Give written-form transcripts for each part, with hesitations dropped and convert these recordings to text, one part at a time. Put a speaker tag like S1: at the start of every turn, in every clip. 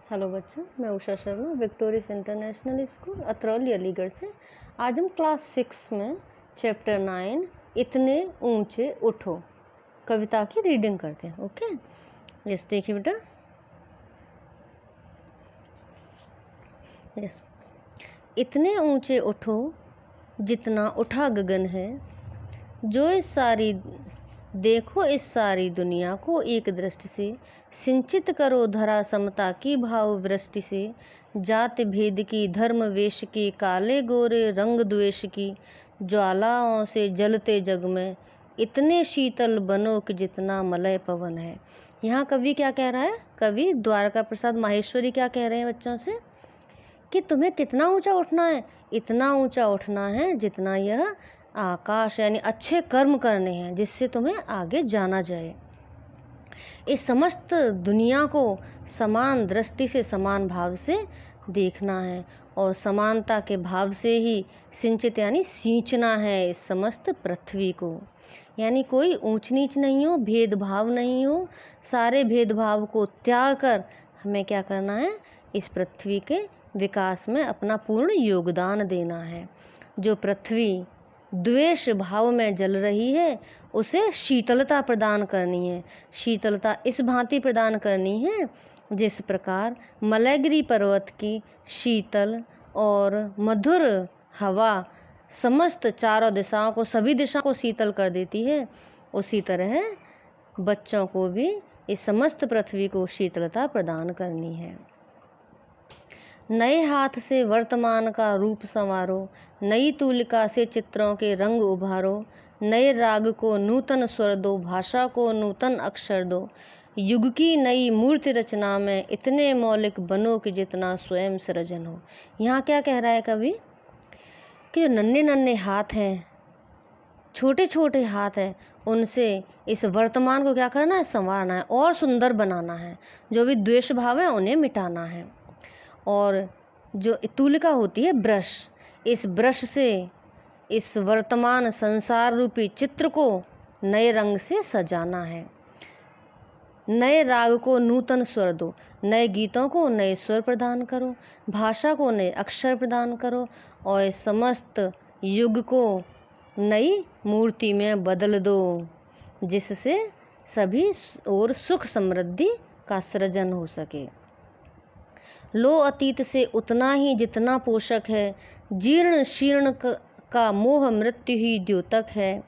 S1: Hello बच्चों, मैं Usha Sharma victorious international school Atrauli Aligarh से। आज हम क्लास 6 में चैप्टर 9 इतने ऊंचे उठो कविता की रीडिंग करते हैं। ओके, यस, देखिए बेटा। यस, इतने ऊंचे उठो जितना उठा गगन है, जो देखो इस सारी दुनिया को एक दृष्टि से, सिंचित करो धरा समता की भाव वृष्टि से, जात भेद की, धर्म वेश की, काले गोरे रंग द्वेष की, ज्वालाओं से जलते जग में इतने शीतल बनो कि जितना मलय पवन है। यहाँ कवि क्या कह रहा है? कवि द्वारका प्रसाद माहेश्वरी क्या कह रहे हैं बच्चों से कि तुम्हें कितना ऊंचा उठना है? इतना ऊंचा उठना है जितना यह आकाश, यानी अच्छे कर्म करने हैं जिससे तुम्हें आगे जाना जाए। इस समस्त दुनिया को समान दृष्टि से, समान भाव से देखना है और समानता के भाव से ही सिंचित यानी सींचना है इस समस्त पृथ्वी को। यानी कोई ऊंच नीच नहीं हो, भेदभाव नहीं हो, सारे भेदभाव को त्याग कर हमें क्या करना है? इस पृथ्वी के विकास में अपना पूर्ण योगदान देना है। जो पृथ्वी द्वेष भाव में जल रही है उसे शीतलता प्रदान करनी है। शीतलता इस भांति प्रदान करनी है जिस प्रकार मलयगिरी पर्वत की शीतल और मधुर हवा समस्त चारों दिशाओं को, सभी दिशाओं को शीतल कर देती है, उसी तरह बच्चों को भी इस समस्त पृथ्वी को शीतलता प्रदान करनी है। नए हाथ से वर्तमान का रूप संवारो, नई तूलिका से चित्रों के रंग उभारो, नए राग को नूतन स्वर दो, भाषा को नूतन अक्षर दो, युग की नई मूर्ति रचना में इतने मौलिक बनो कि जितना स्वयं सृजन हो। यहाँ क्या कह रहा है कवि कि जो नन्हे नन्हे हाथ हैं, छोटे छोटे हाथ हैं, उनसे इस वर्तमान को क्या करना है? संवारना है और सुंदर बनाना है। जो भी द्वेष भाव है उन्हें मिटाना है। और जो तूलिका होती है ब्रश, इस ब्रश से इस वर्तमान संसार रूपी चित्र को नए रंग से सजाना है। नए राग को नूतन स्वर दो, नए गीतों को नए स्वर प्रदान करो, भाषा को नए अक्षर प्रदान करो और समस्त युग को नई मूर्ति में बदल दो, जिससे सभी और सुख समृद्धि का सृजन हो सके। लो अतीत से उतना ही जितना पोषक है, जीर्ण शीर्ण का मोह मृत्यु ही द्योतक है,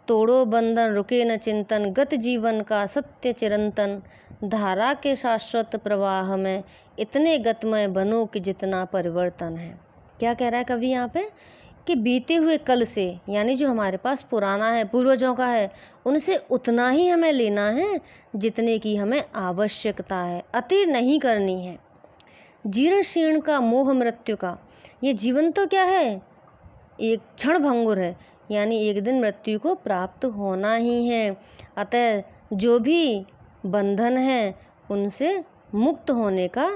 S1: तोड़ो बंधन रुके न चिंतन, गत जीवन का सत्य चिरंतन, धारा के शाश्वत प्रवाह में इतने गतमय बनो कि जितना परिवर्तन है। क्या कह रहा है कवि यहाँ पे कि बीते हुए कल से, यानी जो हमारे पास पुराना है, पूर्वजों का है, उनसे उतना ही हमें लेना है जितने की हमें आवश्यकता है, अति नहीं करनी है। जीर्ण शीर्ण का मोह मृत्यु का, ये जीवन तो क्या है? एक क्षण भंगुर है, यानी एक दिन मृत्यु को प्राप्त होना ही है। अतः जो भी बंधन है उनसे मुक्त होने का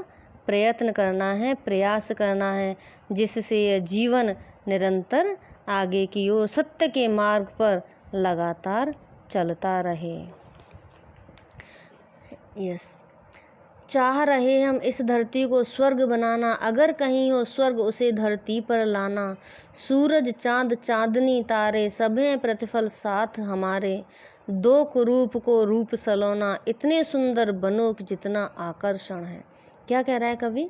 S1: प्रयत्न करना है, प्रयास करना है, जिससे यह जीवन निरंतर आगे की ओर सत्य के मार्ग पर लगातार चलता रहे। यस, चाह रहे हम इस धरती को स्वर्ग बनाना, अगर कहीं हो स्वर्ग उसे धरती पर लाना, सूरज चांद चांदनी तारे सभे प्रतिफल साथ हमारे, दो कुरूप को रूप सलोना, इतने सुंदर बनो कि जितना आकर्षण है। क्या कह रहा है कवि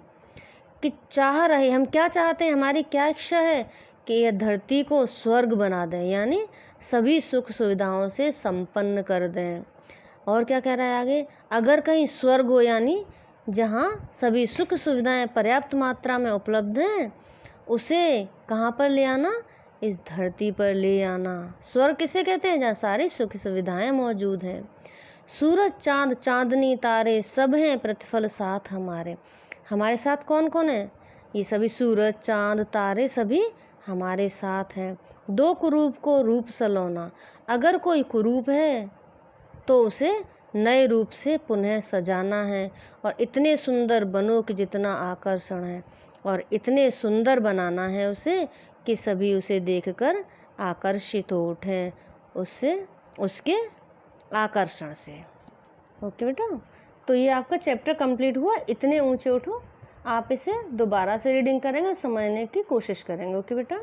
S1: कि चाह रहे, हम क्या चाहते हैं, हमारी क्या इच्छा है कि यह धरती को स्वर्ग बना दें, यानी सभी सुख सुविधाओं से संपन्न कर दें। और क्या कह रहा है आगे? अगर कहीं स्वर्ग हो, यानी जहाँ सभी सुख सुविधाएं पर्याप्त मात्रा में उपलब्ध हैं, उसे कहाँ पर ले आना? इस धरती पर ले आना। स्वर्ग किसे कहते हैं? जहाँ सारी सुख सुविधाएं मौजूद हैं। सूरज चांद चांदनी तारे सब हैं प्रतिफल साथ हमारे। हमारे साथ कौन कौन है? ये सभी सूरज चांद तारे सभी हमारे साथ हैं। दो कुरूप को रूप सलोना, अगर कोई कुरूप है तो उसे नए रूप से पुनः सजाना है, और इतने सुंदर बनो कि जितना आकर्षण है, और इतने सुंदर बनाना है उसे कि सभी उसे देखकर आकर्षित हो उठें उससे, उसके आकर्षण से। ओके बेटा, तो ये आपका चैप्टर कंप्लीट हुआ। इतने ऊंचे उठो। आप इसे दोबारा से रीडिंग करेंगे और समझने की कोशिश करेंगे। ओके बेटा।